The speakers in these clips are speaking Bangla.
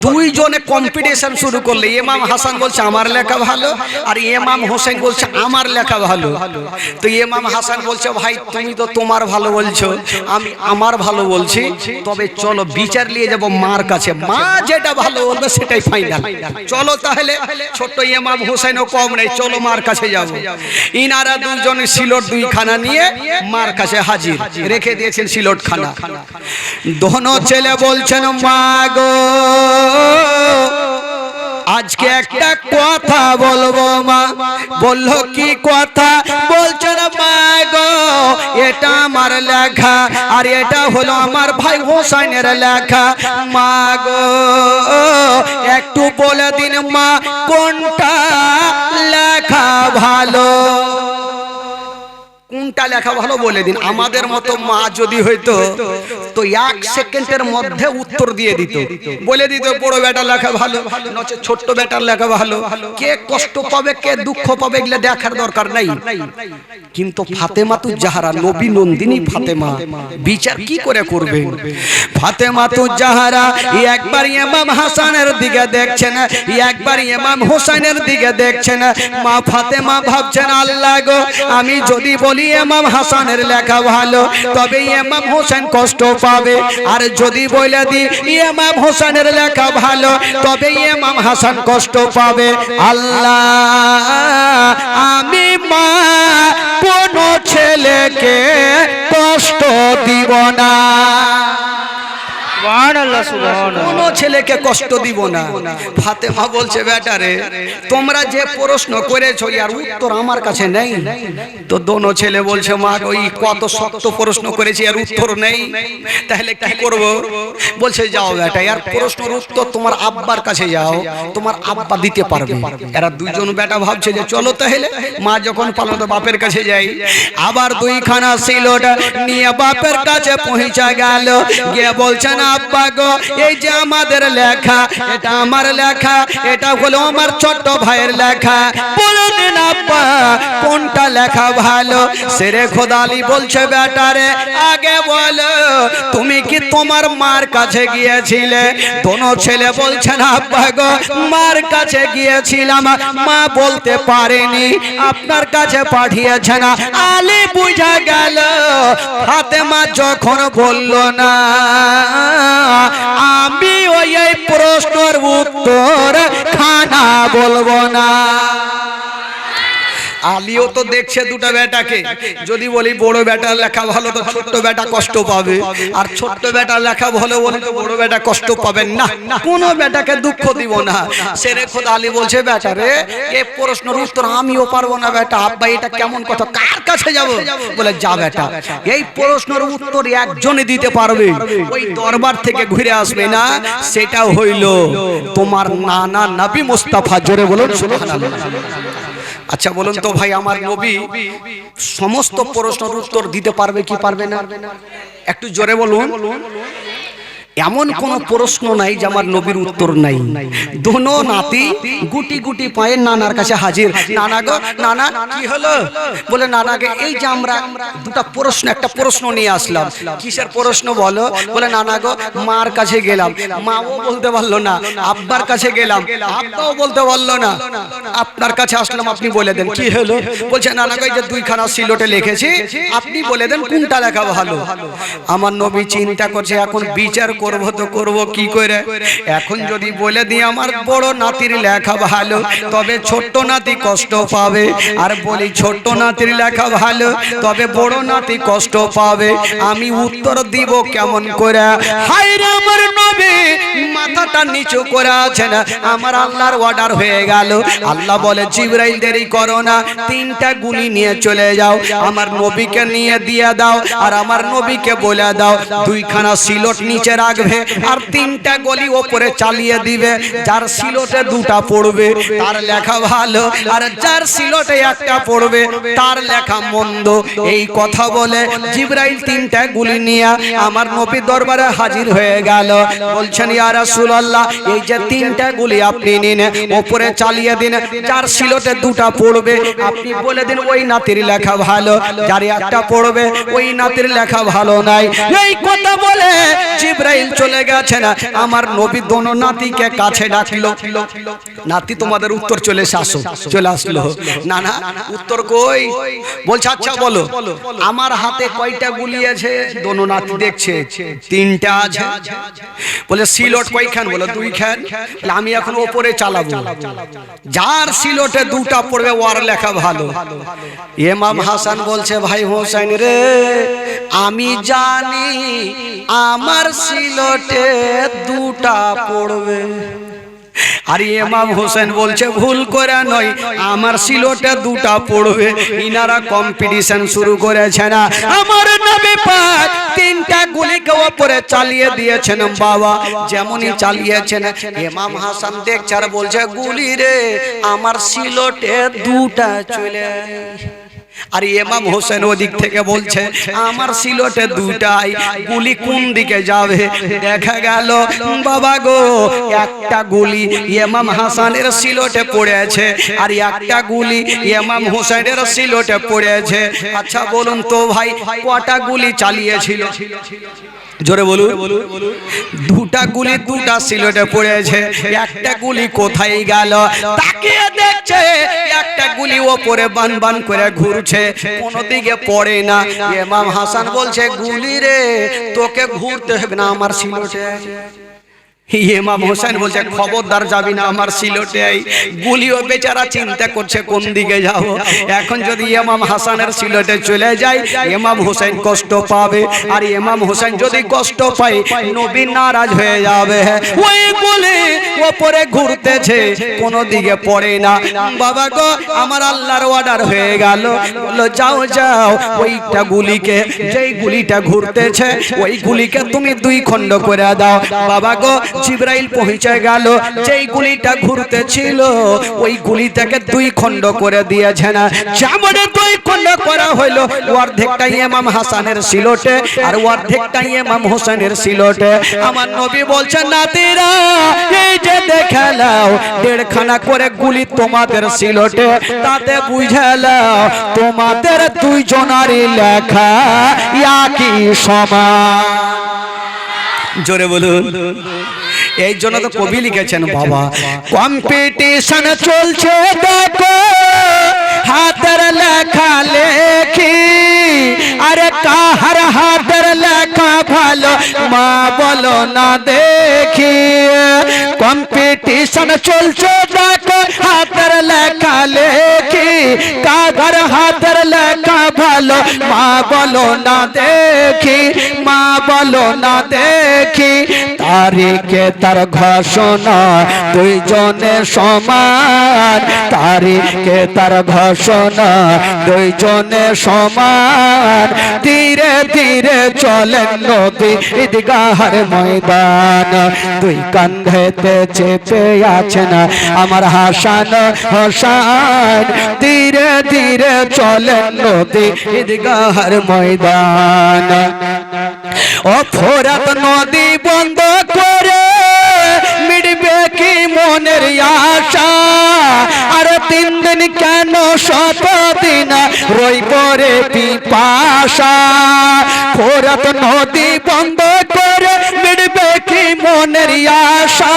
দুইজনে কম্পিটিশন শুরু করলে। ইমাম হাসান বলছে আমার লেখা ভালো, আর ইমাম হোসেন বলছে আমার লেখা ভালো। তো ইমাম হাসান বলছে ভাই তুমি তো তোমার ভালো বলছো, আমি আমার ভালো বলছি, তবে চলো বিচার নিয়ে যাব মার কাছে, মা যেটা ভালো বলবে সেটাই ফাইনাল। চলো তাহলে, ছোট্ট ইমাম হোসেনও কম নেই, চলো মার কাছে যাব। ইনারা দুজন সিলট দুইখানা নিয়ে মার কাছে হাজির, রেখে দিয়েছেন সিলট খানা। দোনো ছেলে বলছেন মা গো আজকে একটা কথা বলবো মা। বললো কি কথা? বলছেন মা গো এটা আমার লেখা, আর এটা হলো আমার ভাই হোসেনের লেখা। মা গো একটু বলে দিন মা কোনটা লেখা ভালো, কোনটা লেখা ভালো বলে দিন। আমাদের মতো মা যদি হইতো তো 1 সেকেন্ডের মধ্যে উত্তর দিয়ে দিত, বলে দিত বড় বেটা লেখা ভালো, নচে ছোট্ট বেটার লেখা ভালো। কে কষ্ট পাবে কে দুঃখ পাবে এগুলো দেখার দরকার নাই। কিন্তু ফাতেমাতুজ জাহরা, নবী নন্দিনী ফাতেমা, বিচার কি করে করবেন? ফাতেমাতুজ জাহরা একবার ইমাম হাসানের দিকে দেখছেন, একবার ইমাম হোসেনের দিকে দেখছেন। মা ফাতেমা ভাবছেন আল্লাহ গো আমি যদি বলি ইমাম হাসানের লেখা ভালো তবে ইমাম হোসেন কষ্ট পাবে, আর যদি বলে দি ইমাম হোসেনের লেখা ভালো তবে ইমাম হাসান কষ্ট পাবে। আল্লাহ আমি মা কোনো ছেলেকে কষ্ট দিব না, কোনো ছেলেকে কষ্ট দিব না। ফাতেমা বলছে বেটারে তোমরা যে প্রশ্ন করেছো আর উত্তর আমার কাছে নেই। তো দোনো ছেলে বলছে মা ওই কত শক্ত প্রশ্ন করেছি আর উত্তর নেই, তাহলে কি করব? বলছে যাও বেটা আর প্রশ্নের উত্তর তোমার আব্বার কাছে যাও, তোমার আব্বা দিতে পারবে। এরা দুইজন বেটা ভাবছে যে চলো তাহলে, মা যখন পালো তো বাপের কাছে যাই। আবার দুইখানা সিলট নিয়ে বাপের কাছে পৌঁছা গেল, গিয়ে বলছেন আব্বা গো এই যে আমাদের লেখা, এটা আমার লেখা, এটা হলো আমার ছোট্ট ভাইয়ের লেখা, বলে দিন আব্বা কোনটা লেখা ভালো। সেরে খোদালি বলছে বেটারে আগে বলো তুমি কি তোমার মার কাছে গিয়েছিলে? দোনো ছেলে বলছেন আব্বা গো মার কাছে গিয়েছিলাম, মা বলতে পারেনি, আপনার কাছে পাঠিয়েছেন। আলী বুঝা গেল ফাতেমা যখন বলল না আমি ওই প্রশ্নের উত্তর খানা বলবো না। আলীও তো দেখছে দুটো বেটাকে, যদি বলি বড় বেটার লেখা ভালো তো ছোট্ট বেটা কষ্ট পাবে, আর ছোট্ট বেটার লেখা ভালো বলে তো বড় বেটা কষ্ট পাবেন না, কোনো বেটাকে দুঃখ দিব না। সেরে খোদ আলী বলছে বেটা রে এই প্রশ্নের উত্তর আমিও পারবো না বেটা। আব্বা এটা কেমন কথা, কার কাছে যাব? বলে যা বেটা এই প্রশ্নের উত্তর একজনই দিতে পারবে, ওই দরবার থেকে ঘুরে আসবে না, সেটা হইল তোমার নানা নবী মুস্তাফা। জোরে বলুন সুবহানাল্লাহ। আচ্ছা বলুন তো ভাই আমার নবী সমস্ত প্রশ্নের উত্তর দিতে পারবে কি পারবে না? একটু জোরে বলুন। এমন কোন প্রশ্ন নাই যে আমার নবীর উত্তর নাই। দোনো নাতি গুটি গুটি পায়ে নানার কাছে হাজির। নানা গো নানা কি হলো? বলে নানাকে এই যে আমরা দুটা প্রশ্ন, একটা প্রশ্ন নিয়ে আসলাম। কিসের প্রশ্ন বলো? বলে নানা গো মার কাছে গেলাম, মাও বলতে পারলো না, আব্বার কাছে গেলাম, আব্বাও বলতে পারলো না, আপনার কাছে আসলাম আপনি বলে দেন কি হলো? বলছে নানা গো এই যে দুইখানা সিলটে লিখেছি, আপনি বলে দেন কোনটা লেখা ভালো। আমার নবী চিন্তা করছে এখন বিচার করব তো করব কি করে? এখন যদি বলে দিই আমার বড় নাতির লেখা ভালো তবে ছোট্ট নাতি কষ্ট পাবে, আর বলি ছোট্ট নাতির লেখা ভালো তবে বড় নাতি কষ্ট পাবে, আমি উত্তর দিব কেমন করে? হায় রে আমার নবী মাথাটা নিচু করে আছেন, আমার আল্লাহর অর্ডার হয়ে গেল। আল্লাহ বলে জিবরাইল দেরি করো না, 3টা গুলি নিয়ে চলে যাও, আমার নবীকে নিয়ে দিয়ে দাও, আর আমার নবীকে বলে দাও দুইখানা সিলট নিচে রাখবে আর 3টা গলি ওপরে চালিয়ে দিবে, যার সিলটে 2টা পড়বে তার লেখা ভালো, আর যার সিলটে 1টা পড়বে তার লেখা মন্দ। এই কথা বলে জিবরাইল 3টা গুলি নিয়ে আমার নবী দরবারে হাজির হয়ে গেল। বলছেন ইয়া রাসূলুল্লাহ এই যে তিনটা গুলি আপনি নিন উপরে চালিয়ে দিন যার সিলটে দুটা পড়বে আপনি বলে দিন ওই নাতির লেখা ভালো যার একটা পড়বে ওই নাতির লেখা ভালো নাই এই কথা বলে জিবরাইল চলে গেছেন আমার নবী দোনো নাতিকে কাছে ডাকলো নাতি তোমাদের উত্তর চলে আসো চলে আসলো না না উত্তর কই বলছে আচ্ছা বলো আমার হাতে কয়টা গুলি আছে দোনো নাতি দেখছে তিনটা আছে বলে সিলট কয়খান বলো দুইখান আমি এখন উপরে চালাবো যার সিলটে দুটা পড়বে ওর লেখা ভালো ইমাম হাসান বলছে ভাই হোসেন রে আমি জানি আমার সিলটে দুটা পড়বে আর ইমাম হোসেন বলছে ভুল করে নয় আমার সিলটে দুটা পড়বে ইনারা কম্পিটিশন শুরু করেছে না আমার নবী পাক তিনটা গুলিকে উপরে চালিয়ে দিয়েছেন বাবা যেমনই চালিয়েছেন ইমাম হাসান দেখছে আর বলছে গুলি রে আমার সিলটে দুটা চলে আর ইমাম হোসেন ওদিক থেকে বলছে আমার সিলটে দুটাই গুলি কোন দিকে যাবে দেখা গেল বাবা গো একটা গুলি ইমাম হাসানের সিলটে পড়েছে আর একটা গুলি ইমাম হোসেনের সিলটে পড়েছে আচ্ছা বলুন তো ভাই কটা গুলি চালিয়েছিল জোরে বলুন দুটা গুলি দুটা সিলটে পড়েছে একটা গুলি কোথায় গেল তাকিয়ে দেখছে একটা গুলি ওপরে বান বান করে ঘুরছে কোন দিকে পড়ে না ইমাম হাসান বলছে গুলি রে তোকে ঘুরতে হবে না আমার সিলটে ইমাম হোসেন বলছে খবরদার যাবি না আমার সিলটে গুলিও বেচারা চিন্তা করছে কোন দিকে যাব এখন যদি ইমাম হাসানের সিলটে চলে যায় ইমাম হোসেন কষ্ট পাবে আর ইমাম হোসেন যদি কষ্ট পায় নবী নারাজ হয়ে যাবে ওই গুলি উপরে ঘুরতেছে কোন দিকে পড়ে না বাবা গো আমার আল্লাহর অর্ডার হয়ে গেল বললো যাও যাও ওইটা গুলিকে যেই গুলিটা ঘুরতেছে ওই গুলিকে তুমি দুই খণ্ড করে দাও বাবা গো জিবরাইল পৌঁছে গেল যেই গুলিটা ঘুরতেছিল ওই গুলিটাকে দুই খণ্ড করে দিয়েছে না যেমন দুই খণ্ড করা হলো অর্ধেকটা ইমাম হাসানের সিলটে আর অর্ধেকটা ইমাম হোসেনের সিলটে আমার নবী বলছেন নাতিরা এই যে দেখালাও দেড়খানা করে গুলি তোমাদের সিলটে তাতে বুঝালাও তোমাদের দুইজনারই লেখা একই সমান জোরে বলুন এই জন্য তো কবি লিখেছেন বাবা কম্পিটিশন চলছে দেখো হাতের লেখা লেখি আরে কাহার হাতের লেখা ভালো মা বলো না দেখি কম্পিটিশন চলছে দেখো হাতের লেখা লেখি কাহার হাতের লেখা ভালো মা বলো না দেখি মা বলো না দেখি তারিখে তার ঘোষণা দুইজনে সমান তারিখে তার ঘোষণা দুইজনে সমান ধীরে ধীরে চলেন নবী ঈদগাহের ময়দান দুই কাঁধেতে চেপে আছেন আমার হাসান হোসেন ধীরে ধীরে চলেন নবী ঈদগাহের ময়দান ও ফোরাত নদী বন্ধ করে মিটবে কি মনের আশা আর 3 দিন কেন 7 দিন রই পরে পিপাসা ফোরাত নদী বন্ধ করে মিটবে কি মনের আশা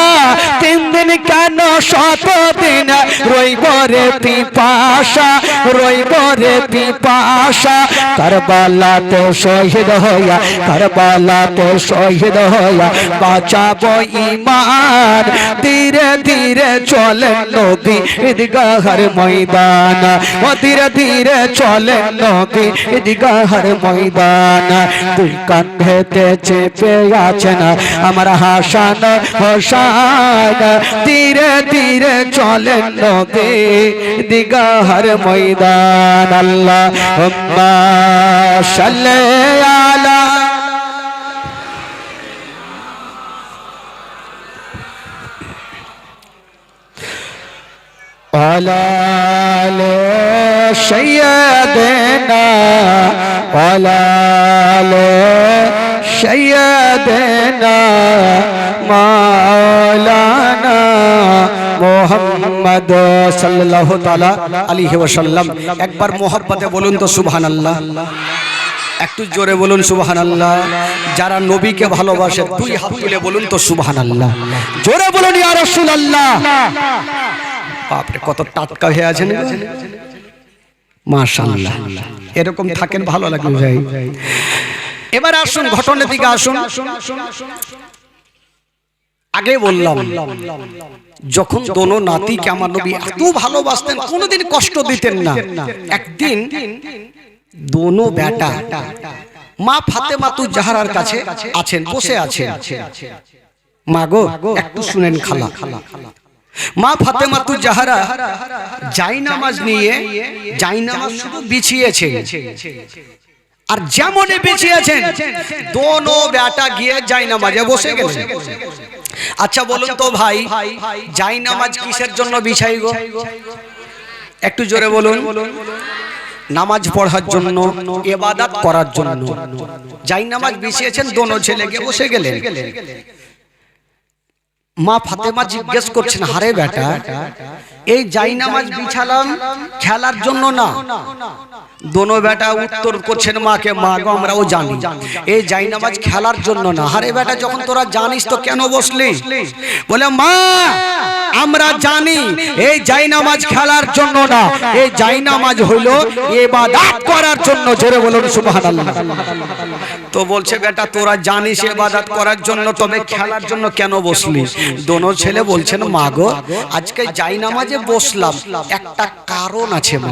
3 দিন কেন 7 দিন রই পরে পিপাসা রই পরে পিপাসা কারবালাতে শহীদ হইয়া কারবালাতে শহীদ হইয়া বাঁচাবো ঈমান ধীরে ধীরে চলেন নবী ঈদগাহের ময়দান ও ধীরে ধীরে চলেন নবী ঈদগাহের ময়দান দুই কাঁধেতে চেপে আছেন আমার হাসান হোসেন ধীরে ধীরে চলেন নবী ঈদগাহের ময়দান আল্লাহুম্মা সাল্লি আলা ওয়ালালে সাইয়্যিদিনা ওয়ালালে सैयदना मौलाना मोहम्मद सल्लल्लाहु ताला अलैहि वसल्लम। एक बार मोहब्बते बोलुन तो सुबहानाल्लाह, একটু জোরে বলুন সুবহানাল্লাহ। যারা নবীকে ভালোবাসে দুই হাত তুলে বলুন তো সুবহানাল্লাহ, জোরে বলুন ইয়া রাসূলুল্লাহ। বাপ রে কত টাটকা হয়ে আছেন মাশাআল্লাহ, এরকম থাকেন ভালো লাগে ভাই। এবার আসুন ঘটনার দিকে আসুন। আগে বললাম যখন দোনো নাতিকে আমার নবী এত ভালোবাসতেন, কোনোদিন কষ্ট দিতেন না। একদিন दोनों बेटा माँ फातेमातु जहरार काछे आছেন, বসে আছেন। মা গো একটু শুনেন খালা। মা ফাতেমাতু জাহরা জায়নামাজ নিয়ে জায়নামাজ শুধু বিছিয়েছে, আর যেমনই বিছিয়েছেন দোনো বেটা গিয়ে জায়নামাজে বসে গেলেন। আচ্ছা বলুন তো ভাই, জায়নামাজ কিসের জন্য বিছাই গো? একটু জোরে বলুন। নামাজ পড়ার জন্য, ইবাদত করার জন্য জায়নামাজ বিছিয়েছেন, দোনো ছেলে গিয়ে বসে গেলেন। মা ফাতেমা জিজ্ঞেস করছেন, হারে বেটা এই জায়নামাজ বিছালাম খেলার জন্য না? দোনো বেটা উত্তর করছেন মাকে, মা গো আমরাও জানি এই জায়নামাজ খেলার জন্য না। হারে বেটা যখন তোরা জানিস তো কেন বসলি? বলে মা আমরা জানি এই জায়নামাজ খেলার জন্য না, এই জায়নামাজ হলো ইবাদত করার জন্য। জোরে বলুন সুবহানাল্লাহ। তো বলছে বেটা তোরা জানিস ইবাদত করার জন্য, তবে খেলার জন্য কেন বসলি? দোনো ছেলে বলছেন মা গো আজকে জায়নামাজে বসলাম একটা কারণ আছে মা।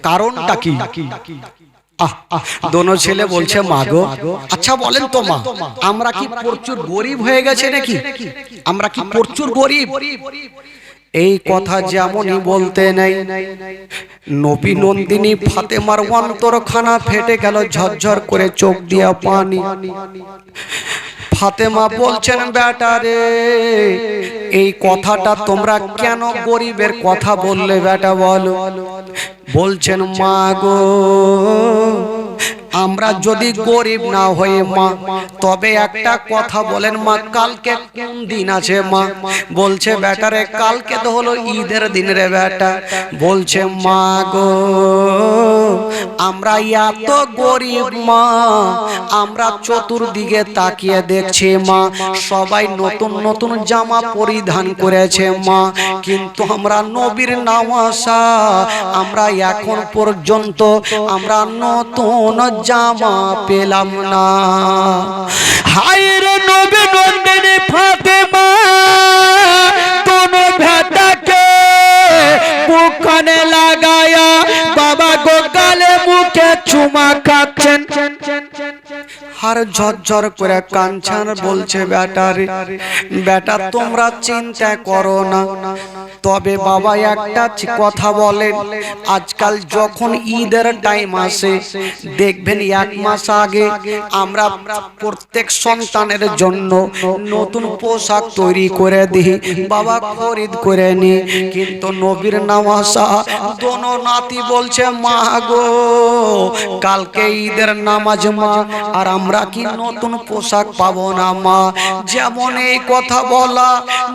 কারণটা কি? দোনো ছেলে বলছে মা গো আচ্ছা বলেন তো মা, আমরা কি প্রচুর গরিব হয়ে গেছে নাকি? আমরা কি প্রচুর গরিব? এই কথা যেমনই বলতে নেই, নবী নন্দিনী ফাতেমার অন্তরখানা ফেটে গেল, ঝরঝর করে চোখ দিয়া পানি। ফাতেমা বলছেন বেটা রে এই কথাটা তোমরা কেন গরিবের কথা বললে বেটা বলো? বলছেন মা গো আমরা যদি গরিব না হয়ে মা, তবে একটা কথা বলেন মা কালকে কোন দিন আছে মা? বলছে বেটা রে কালকে তো হলো ঈদের দিন রে বেটা। বলছে মা গো আমরা এত গরিব মা, আমরা চতুর্দিকে তাকিয়ে দেখছি মা সবাই নতুন নতুন জামা পরিধান করেছে মা, কিন্তু আমরা নবীর নামাশা আমরা এখন পর্যন্ত আমরা নতুন জামা পেলাম না। হায় রে নবী নন্দিনী ফাতেমা দোনো বেটাকে মুখে লাগায়া বাবা গো গালে মুখে চুমা খাচ্ছেন, আর ঝরঝর করে কাঁদছেন। বলছে বেটা রে বেটা তোমরা চিন্তা করো না, তবে বাবা একটা কথা বলেন, আজকাল যখন ঈদের টাইম আসে দেখবেন এক মাস আগে আমরা প্রত্যেক সন্তানের জন্য নতুন পোশাক তৈরি করে দিই, বাবা খরিদ করে নি। কিন্তু নবীর নামাজা দোনো নাতি বলছে মা গো কালকে ঈদের নামাজ মা, আর আমরা কি নতুন পোশাক পাবো না মা? যেমন এই কথা বলা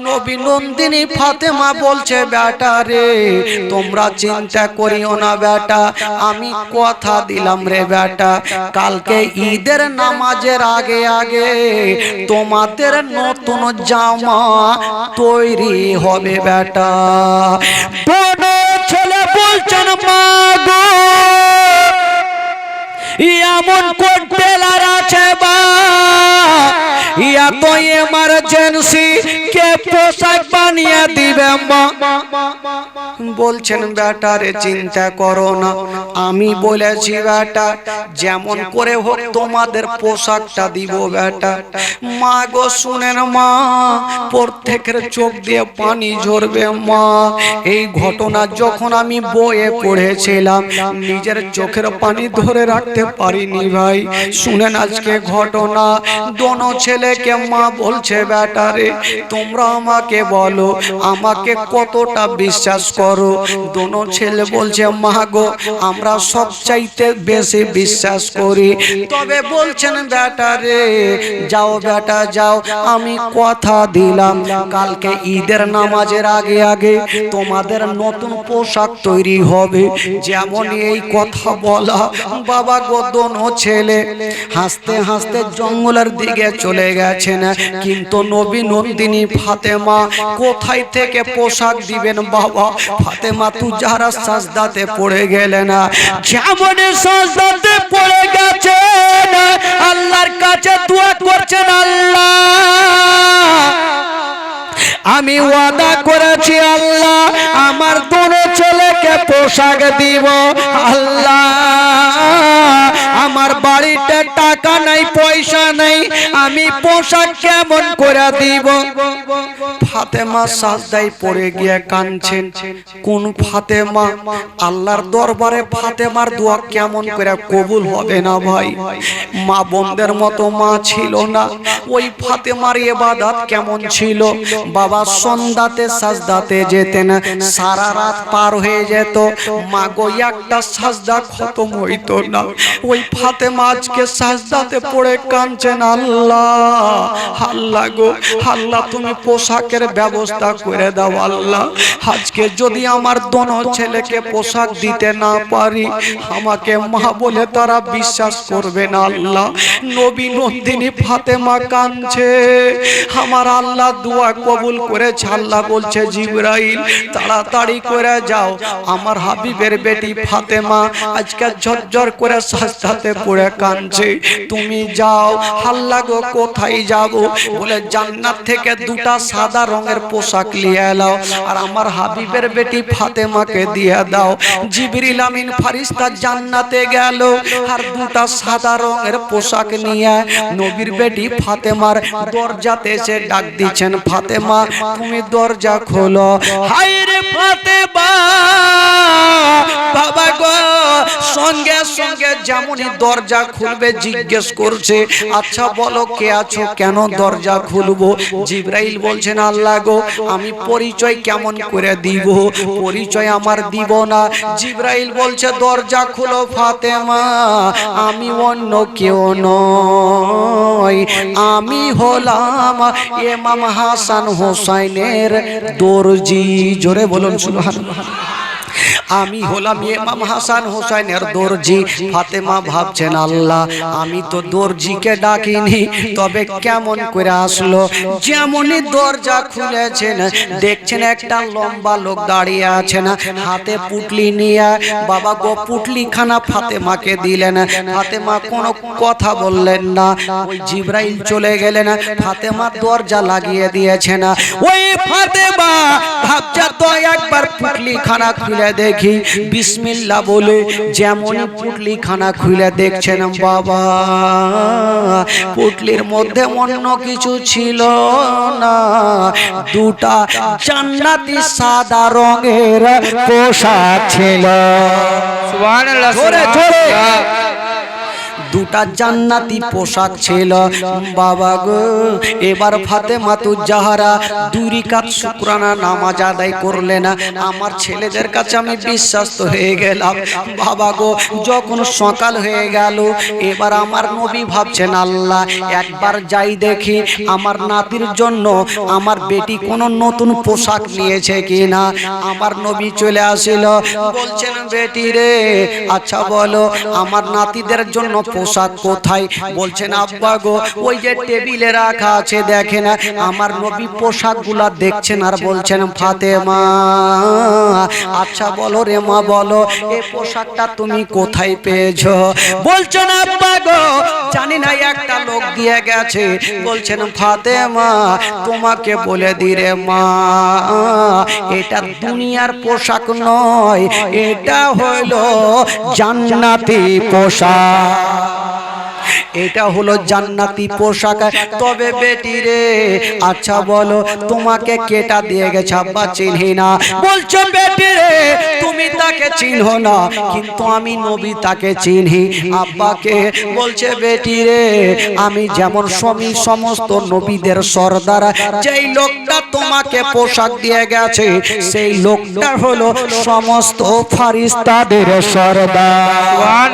নবী নন্দিনী ফাতেমা বলছে বেটা রে তোমরা চিন্তা করিও না বেটা, আমি কথা দিলাম রে বেটা কালকে ঈদের নামাজের আগে আগে তোমাদের নতুন জামা তৈরি হবে বেটা। দোনো ছেলে বলছেন মা গো এমন কোন টেলার আছে বা ইয়া তো এমার্জেন্সি কে পোশাক বানিয়ে দিবে মা? বলছেন বেটা রে চিন্তা করো না, আমি বলেছি বেটা যেমন করে হোক তোমাদের পোশাকটা দিব বেটা। মা গো শুনেন মা প্রত্যেকের চোখ দিয়ে পানি ঝরবে মা। এই ঘটনা যখন আমি বইয়ে পড়েছিলাম নিজের চোখের পানি ধরে রাখতে পারিনি ভাই। শুনেন আজকে ঘটনা, দোনো ছেলেকে মা বলছে বেটা রে তোমরা আমাকে বলো আমাকে কতটা বিশ্বাস করো। দোনো ছেলে বলছে মা গো আমরা সবচাইতে বেশি বিশ্বাস করি। তবে বলছেন বেটা রে যাও বেটা যাও, আমি কথা দিলাম কালকে ঈদের নামাজের আগে আগে তোমাদের নতুন পোশাক তৈরি হবে। যেমন এই কথা বলা বাবা গো দোনো ছেলে হাসতে হাসতে জঙ্গলের দিকে চলে গেছেন। কিন্তু নবী নন্দিনী ফাতেমা কোথায় থেকে পোশাক দিবেন বাবা? ফাতেমা তুজারা সাজদাতে পড়ে গেলেন। যেমন সাজদাতে পড়ে গেছেন আল্লাহর কাছে দোয়া করছেন, আল্লাহ আমি ওয়াদা করেছি আল্লাহ আমার দোনো ছেলেকে পোশাক দিব। আল্লাহ আমার বাড়িতে টাকা নাই পয়সা নাই, আমি পোশাক কেমন করে দিব? ফাতেমা সাজদায় পড়ে গিয়ে কাঁদছেন। কোন ফাতেমা? আল্লাহর দরবারে ফাতেমার দোয়া কেমন করে কবুল হবে না ভাই? মা বোনদের মতো মা ছিল না। ওই ফাতেমার ইবাদত কেমন ছিল বাবা? সন্ধ্যাতে সাজদাতে যেতেন, সারা রাত পার হয়ে যেত, মা গো একটা সাজদা খতম হইতো না। ওই ফাতেমা আজকে সাজদাতে পড়ে কাঁদছেন, আল্লাহ আল্লাহ গো আল্লাহ তুমি পোশাকের ব্যবস্থা করে দাও। আল্লাহ আজকে যদি আমার দোনো ছেলেকে পোশাক দিতে না পারি আমাকে মা বলে তারা বিশ্বাস করবে না। আল্লাহ নবী নন্দিনী ফাতেমা কাঁদছে, আমার আল্লাহ দোয়া কবুল করেছে। আল্লাহ বলছে জিবরাইল তাড়াতাড়ি করে যাও, আমার হাবিবের বেটি ফাতেমা আজকে ঝরঝর করে সাজদাতে পড়ে কাঁদছে, তুমি যাও। আল্লাহ গো কোথায় যাব? বলে জান্নাত থেকে দুটা সাদা রঙের পোশাক নিয়ে এলাও আর আমার হাবিবের বেটি ফাতেমাকে দিয়ে দাও। জিবরিল আমিন ফেরেশতা জান্নাতে গেল আর দুটা সাদা রঙের পোশাক নিয়ে নবীর বেটি ফাতেমার দরজাতে এসে ডাক দিচ্ছেন, ফাতেমা তুমি দরজা খোলো। হায় রে ফাতেমা বাবা গো সঙ্গে সঙ্গে যেমনই দরজা খুলবে জিজ্ঞেস করছে, আচ্ছা বলো কে আছো, কেন দরজা খুলবো? জিবরাইল বলছেন, আল্লাহ গো আমি পরিচয় কেমন করে দিব? পরিচয় আমার দিব না। জিবরাইল বলছে দরজা খুলো ফাতেমা, আমি অন্য কেউ নই, আমি হলাম ইমাম হাসান হোসাইনের দর্জি। জোরে বলুন সুবহানাল্লাহ। আমি হলাম ইমাম হাসান হোসেনের দর্জি। ফাতেমা ভাবছেন আল্লাহ আমি তো দর্জিকে ডাকিনি, তবে কেমন করে আসলো? যেমনই দরজা খুলেছেন দেখছেন একটা লম্বা লোক দাঁড়িয়ে আছেন, হাতে পুটলি নিয়ে। বাবা গো পুটলি খানা ফাতেমাকে দিলেন, ফাতেমা কোনো কথা বললেন না। ওই জিবরাইল চলে গেলেন, ফাতেমা দরজা লাগিয়ে দিয়েছেন। ওই ফাতেমা ভাবছে তো একবার পুটলি খানা খুলে দেখি, বিসমিল্লাহ বলে যেমনই পুটলি খানা খুলে দেখছেন বাবা পুটলির মধ্যে অন্য কিছু ছিল না, দুটা জান্নাতি সাদা রঙের পোশাক ছিল। সুবহানাল্লাহ, জোরে জোরে। দুটা জান্নাতি পোশাক ছিল বাবা গো। এবার ফাতেমা তুজাহারা দুই রাকাত শুকরানা নামাজ আদায় করলেন। আমার ছেলেদের কাছে আমি বিশ্বাস্ত হয়ে গেলাম বাবা গো। যখন সকাল হয়ে গেল এবার আমার নবী ভাবছেন আল্লাহ একবার যাই দেখি আমার নাতির জন্য আমার বেটি কোনো নতুন পোশাক নিয়েছে কিনা। আমার নবী চলে আসিল, বলছেন বেটি রে আচ্ছা বলো আমার নাতিদের জন্য পোশাক কোথায়? বলছেন আব্বা গো ওই যে টেবিলে রাখা আছে দেখেন। আমার নবী পোশাকগুলা দেখছেন আর বলছেন ফাতেমা আচ্ছা বলো রে মা বলো এই পোশাকটা তুমি কোথায় পেয়েছো? বলছেন আব্বা গো জানি না একটা লোক দিয়ে গেছে। বলছেন ফাতেমা তোমাকে বলে দি রে মা এটা দুনিয়ার পোশাক নয়, এটা হলো জান্নাতি পোশাক, এটা হলো জান্নাতি পোশাক। তবে বেটি রে আচ্ছা বলো তোমাকে কেটা দিয়ে গেছে? আব্বা চিনি না। বলছো বেটি রে তুমি তাকে চিনো না, কিন্তু আমি নবী তাকে চিনি। আব্বাকে বলছে বেটি রে, আমি যেমন সমস্ত নবীদের সর্দার, যেই লোকটা তোমাকে পোশাক দিয়ে গেছে সেই লোকটা হলো সমস্ত ফারিস্তাদের সর্দার।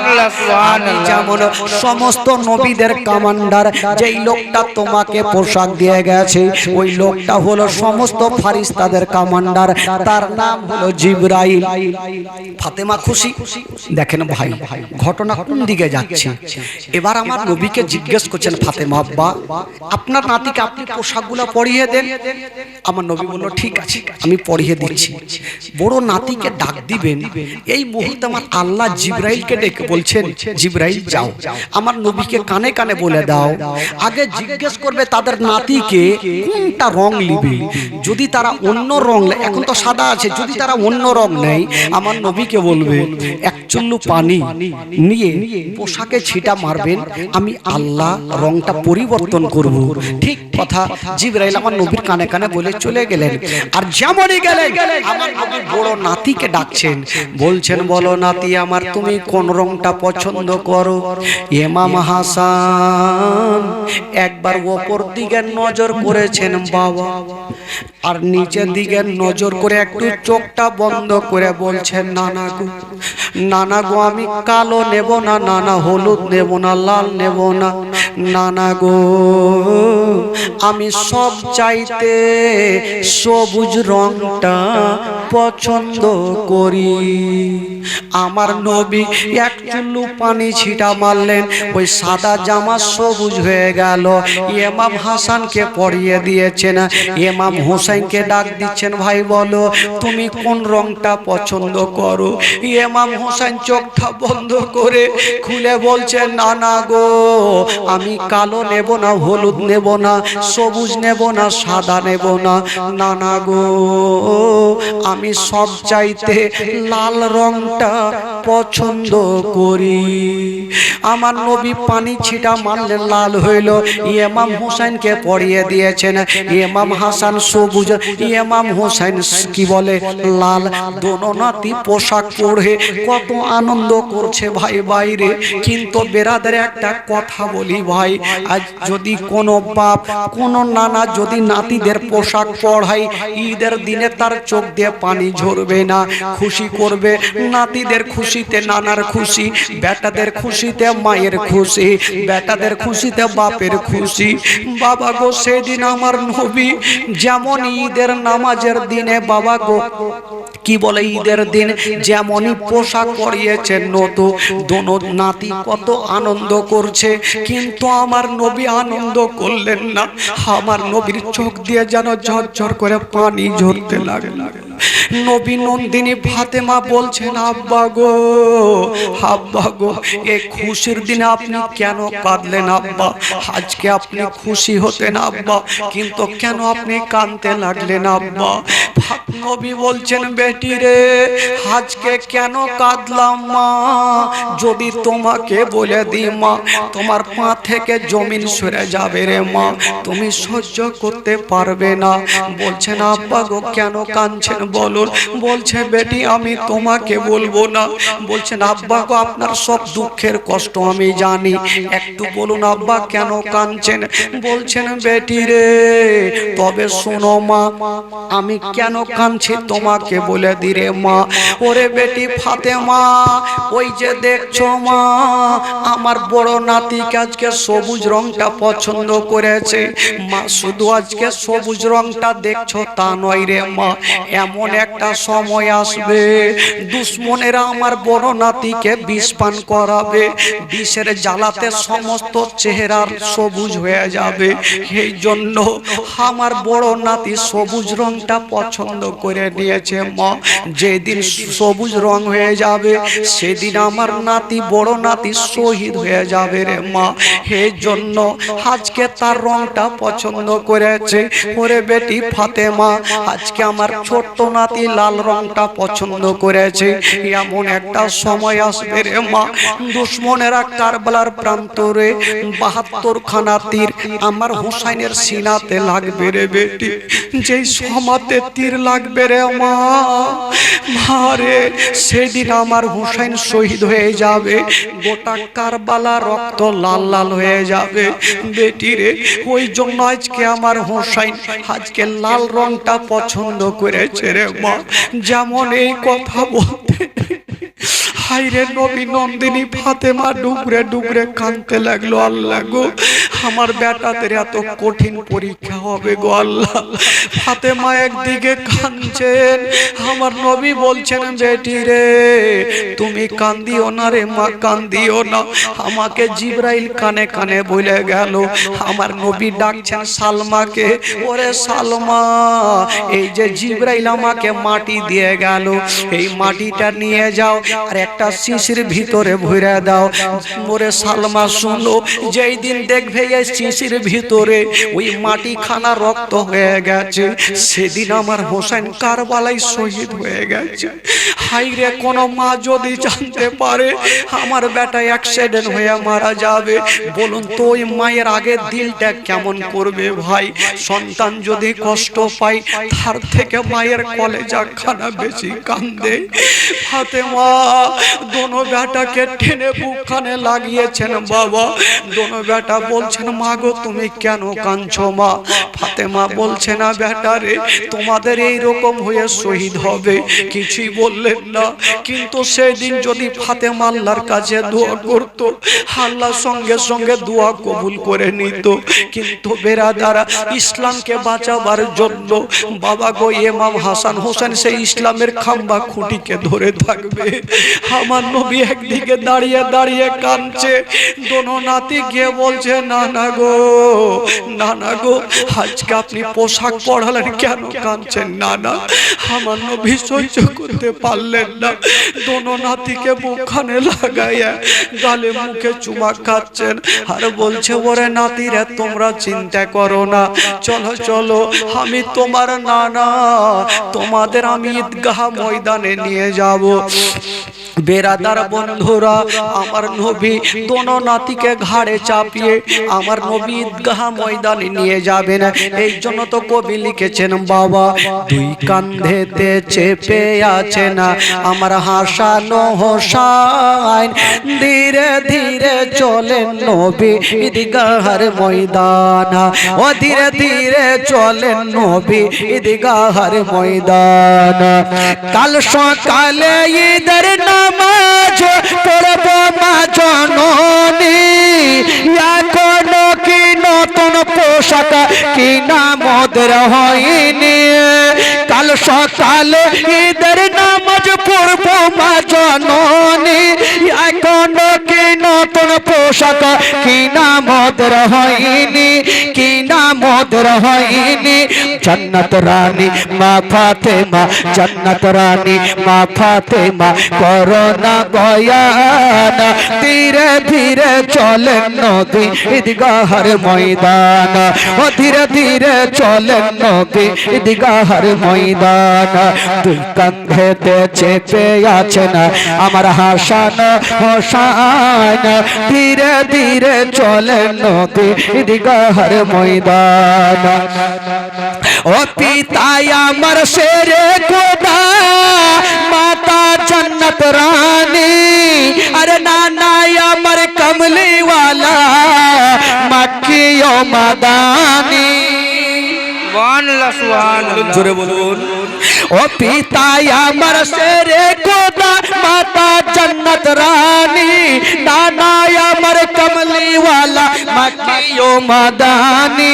আমি যেমন সমস্ত নবীদের কমান্ডার, যেই লোকটা তোমাকে পোশাক দিয়ে গেছে ওই লোকটা হলো সমস্ত ফারিস্তাদের কমান্ডার, তার নাম হলো জিবরাইল। ফাতেমা খুশি। দেখেন ভাই ঘটনা কোন দিকে যাচ্ছে। এবার আমার নবীকে জিজ্ঞেস করছেন ফাতেমা, আব্বা আপনার নাতিকে আপনি পোশাকগুলো পরিয়ে দেন। আমার নবী বলল ঠিক আছে আমি পরিয়ে দিচ্ছি। বড় নাতিকে ডাক দিবেন, এই মুহূর্তে আমার আল্লাহ জিবরাইলকে ডেকে বলছেন জিবরাইল যাও আমার নবীকে কানে কানে বলে দাও, আগে জিজ্ঞেস করবে তাদের নাতিকে কোনটা রং নিবে। যদি তারা অন্য রং, এখন তো সাদা আছে, যদি তারা অন্য রং নেই আমার নবীকে বলবে এক চুল্লু পানি নিয়ে পোশাকে ছিটা মারবেন, আমি আল্লাহ রংটা পরিবর্তন করব। ঠিক কথা জিবরাইল আমার নবীর কানে কানে বলে চলে গেলেন। আর যেমনই গেলেন আমার নবী বড় নাতিকে ডাকছেন, বলছেন বলো নাতি আমার তুমি কোন রংটা পছন্দ করো। ইমাম হাসান একবার ওপর দিকে নজর করেছেন বাবা, আর নিচের দিকে নজর করে একটু চোখটা বন্ধ করে বলছেন নানা গো, নানা গো আমি কালো নেব না, নানা হলুদ নেব না, লাল নেব না, নানা গো আমি সব চাইতে সবুজ রংটা পছন্দ করি। আমার নবী এক চুল্লু পানি ছিটা মারলেন, ওই সাদা জামা সবুজ হয়ে গেল। ইমাম হাসানকে পরিয়ে দিয়েছেন, ইমাম হোসেনকে ডাক দিচ্ছেন ভাই বলো তুমি কোন রংটা পছন্দ করো। ইমাম হোসেন চোখটা বন্ধ করে খুলে বলছেন নানা গো আমি কালো নেব না, হলুদ নেব না, সবুজ নেব না, সাদা নেব না, নানা গো আমি সব চাইতে লাল রংটা পছন্দ করি। আমার নবী পানি ছিটা মারলেন, লাল হইল। ইমাম হোসেনকে পরিয়ে দিয়েছেন, ইমাম হাসান সবুজ, ইমাম হোসেন কি বলে লাল। দোনো নাতি পোশাক পরে কত আনন্দ করছে ভাই বাইরে। কিন্তু বেরাদের একটা কথা বলি ভাই, আজ যদি কোনো বাপ কোনো নানা যদি নাতিদের পোশাক পরায় ঈদের দিনে তার চোখ দিয়ে পানি ঝরবে না, খুশি করবে। নাতিদের খুশিতে নানার খুশি, বেটাদের খুশিতে মায়ের খুশি, বেটাদের খুশিতে বাপের খুশি। বাবা গো সেদিন আমার নবী যেমন ঈদের নামাজের দিনে বাবা গো কি বলে ঈদের দিন যেমনই পোশাক পরিয়েছেন নতুন, দোনো নাতি কত আনন্দ করছে। কিন্তু আমার নবী আনন্দ করলেন না, আমার নবীর চোখ দিয়ে যেন ঝরঝর করে পানি ঝরতে লাগে। নবী নন্দিনী ফাতেমা বলছেন আব্বা গো, আব্বা গো এই খুশির দিনে আপনি কেন কাঁদলেন আব্বা? আজকে আপনি খুশি হতেন আব্বা, কিন্তু কেন আপনি কাঁদতে লাগলেন আব্বা? নবী বলছেন বেটি রে আজকে কেন কাঁদলাম মা, যদি তোমাকে বলে দিই মা তোমার পা থেকে জমিন সরে যাবে রে মা, তুমি সহ্য করতে পারবে না। বলছেন আব্বা গো কেন কাঁদছেন বলুন? বলছে বেটি আমি তোমাকে বলবো না। বলছেন আব্বা গো আপনার সব দুঃখের কষ্ট আমি জানি, একটু বলুন আব্বা কেন কাঁদছেন? বলছেন বেটি রে তবে শোনো মা আমি কেন কাঁদছি তোমাকে বলে দিরে মা। ওরে বেটি ফাতেমা ওই যে দেখছো মা আমার বড় নাতিকে আজকে সবুজ রংটা পছন্দ করেছে মা, শুধু আজকে সবুজ রংটা দেখছো তা নয় রে মা, এমন একটা সময় আসবে দুশ্মনেরা আমার বড় নাতিকে বিষ পান করাবে, বিষের জ্বালাতে সমস্ত চেহারার সবুজ হয়ে যাবে। এই জন্য আমার বড় নাতি সবুজ রংটা পছন্দ করে নিয়েছে মা। যেদিন সবুজ রং হয়ে যাবে সেদিন আমার নাতি বড় নাতি শহীদ হয়ে যাবে রে মা, এই জন্য আজকে তার রংটা পছন্দ করেছে। ওরে বেটি ফাতেমা আজকে আমার ছোট্ট নাতি লাল রংটা পছন্দ করেছে, এমন একটা সময় আসবে রে মা দুশ্মনেরা কারবালার প্রান্তরে ৭২ খানা তীর আমার হুসাইনের সিনাতে লাগবে রে বেটি। যেই সমাতে তীর লাগবে রে মা। মারে সেদিন আমার হুসাইন শহীদ হয়ে যাবে, গোটা কারবালা রক্ত লাল লাল হয়ে যাবে বেটি রে। ওই জন্য আজকে আমার হুসাইন আজকে লাল রংটা পছন্দ করেছে রে মা। যেমন এই কথা বলতে হাইরে নবী নন্দিনী ফাতেমা ডুবরে ডুবরে কাঁদতে লাগলো। আল্লাহ গো, আমার বেটাদের এত কঠিন পরীক্ষা হবে গো আল্লাহ। ফাতেমা একদিকে কাঁদছেন, আমার নবী বলছেন বেটি রে তুমি কান্দিও না রে মা, কান্দিও না। আমাকে জিবরাইল কানে কানে বলে গেল, আমার নবী ডাকছেন সালমাকে, ওরে সালমা এই যে জিবরাইল আমাকে মাটি দিয়ে গেল, এই মাটিটা নিয়ে যাও আর একটা শিশির ভিতরে ভরে দাও। ওরে সালমা শুনো, যেই দিন দেখবে এই শিশির ভিতরে ওই মাটি খানা রক্ত হয়ে গেছে, সেদিন আমার হোসেন কারবালায় শহীদ হয়ে গেছে। হাইরে কোন মা যদি জানতে পারে আমার বেটা অ্যাক্সিডেন্ট হয়ে মারা যাবে, বলুন তো ওই মায়ের আগে দিলটা কেমন করবে ভাই? সন্তান যদি কষ্ট পায় তার থেকে মায়ের কলেজা খানা বেশি কান্দে। ফাতেমা দোনো বেটাকে টেনে বুকখানে লাগিয়েছেন বাবা। দোনো বেটা বলছেন মা গো তুমি কেন কাঁদছো মা? ফাতেমা বলছে না বেটা রে, তোমাদের এই রকম হয়ে শহীদ হবে কিছুই বললেন না, কিন্তু সেদিন যদি ফাতেমা আল্লাহর কাছে দোয়া করত, আল্লাহ সঙ্গে সঙ্গে দোয়া কবুল করে নিত। কিন্তু বেরাদারা ইসলামকে বাঁচাবার জন্য বাবা গো ইমাম হাসান হোসেন সেই ইসলামের খাম্বা খুঁটিকে ধরে থাকবে। আমার নবী একদিকে দাঁড়িয়ে দাঁড়িয়ে কাঁদছে, দোনো নাতি গিয়ে বলছে না না গো, না না গো আজকে আপনি পোশাক পরালেন কেন কাঁদছেন? না না, আমার নবী সহ্য করতে পারলেন না। দোনো নাতিকে মুখখানে লাগাইয়া গালে মুখে চুমা খাচ্ছেন আর বলছে ওরে নাতিরা তোমরা চিন্তা করো না, চলো চলো আমি তোমার নানা, তোমাদের আমি ঈদগাহ ময়দানে নিয়ে যাব। বেরাদার বন্ধুরা, আমার নবী দোনো নাতিকে ঘাড়ে চাপিয়ে আমার নবী ঈদগাহ ময়দানে নিয়ে যাবেন। এই জন্য তো কবি লিখেছেন বাবা, দুই কান্ধেতে চেপে আছে না আমার হাসানো হোসাইন, ধীরে ধীরে চলেন নবী ঈদগাহের ময়দান, ও ধীরে ধীরে চলেন নবী ঈদগাহের ময়দান। কাল সকালে ঈদের নামাজ পড়ব মা জননী, এখনো কি নতুন পোশাক কিনা মোদের হয়নি। কাল সকালে ঈদের নামাজ পড়ব মা জননী, এখনো কি নতুন পোশাক কিনা মোদের হয়নি, কিনা মোদের হয়নি। জন্নত রানী মা ফাতেমা, জন্নত রানী মা ফাতেমা করোনা বয়ান, ধীরে ধীরে চলেন নবী ঈদগাহের ময়দান, ও ধীরে ধীরে চলেন নবী ঈদগাহের ময়দান। দুই কাঁধেতে চেপে আছেন আমার হাসান হোসাইন, ধীরে ধীরে চলেন নবী ঈদগাহের ময়দান। ও পিতায় আমার শেরে খোদা, মাতা জন্নত রানী, আরে নানা আমার কমলি ওয়ালা মক্কি ও মাদানী। জোরে বলুন। ও পিতায় আমার শেরে খোদা, মাতা জন্নত রানী, নানা আমার কমলি ওয়ালা মক্কি ও মাদানী,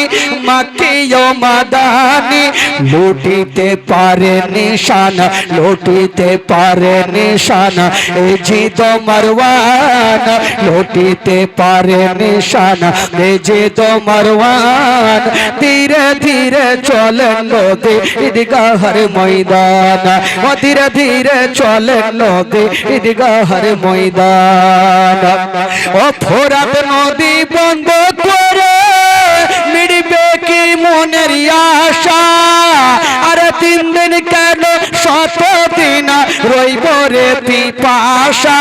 মক্কি ও মাদানী। লুটিতে পারে নিশান, লুটিতে পারে নিশান এই জিদ মারওয়ান, লুটিতে পারে নিশান এই জিদ মারওয়ান। ধীরে ধীরে চলেন নবী ঈদগাহের ময়দান, ও ধীরে ধীরে চলেন নবী ঈদগাহের ময়দান। ও ফোরাত নদী বন্ধ করে মিটবে কি মনের আশা, আরে 3 দিন কেন 7 দিন রইব রে পিপাসা।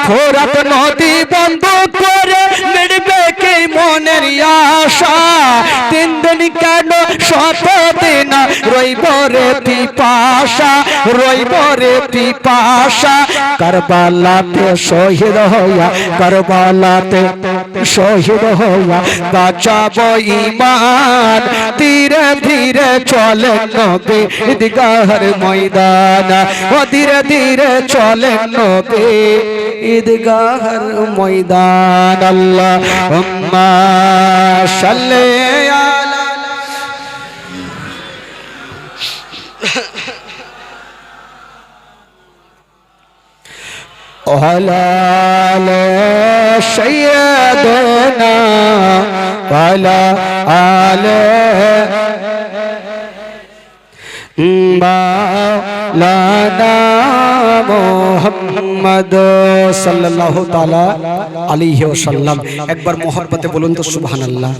ফোরাত নদী বন্ধ করে মিটবে কি মনের আশা, তিন দিন কেন শত দিন রইব রে পিপাসা, রইব রে পিপাসা। কারবালাতে শহীদ হইয়া, কারবালাতে শহীদ হইয়া বাঁচাবো ঈমান। ধীরে ধীরে চলে নবী ঈদগাহের ময়দান, ও ধীরে ধীরে চলে নবী ঈদগাহের ময়দান। আল্লাহুম্মা সাল্লি আলা وعلى آل سيدنا وعلى آل مولانا محمد صلى الله تعالى عليه وسلم। একবার মোহব্বতে বলুন তো সুবহানাল্লাহ।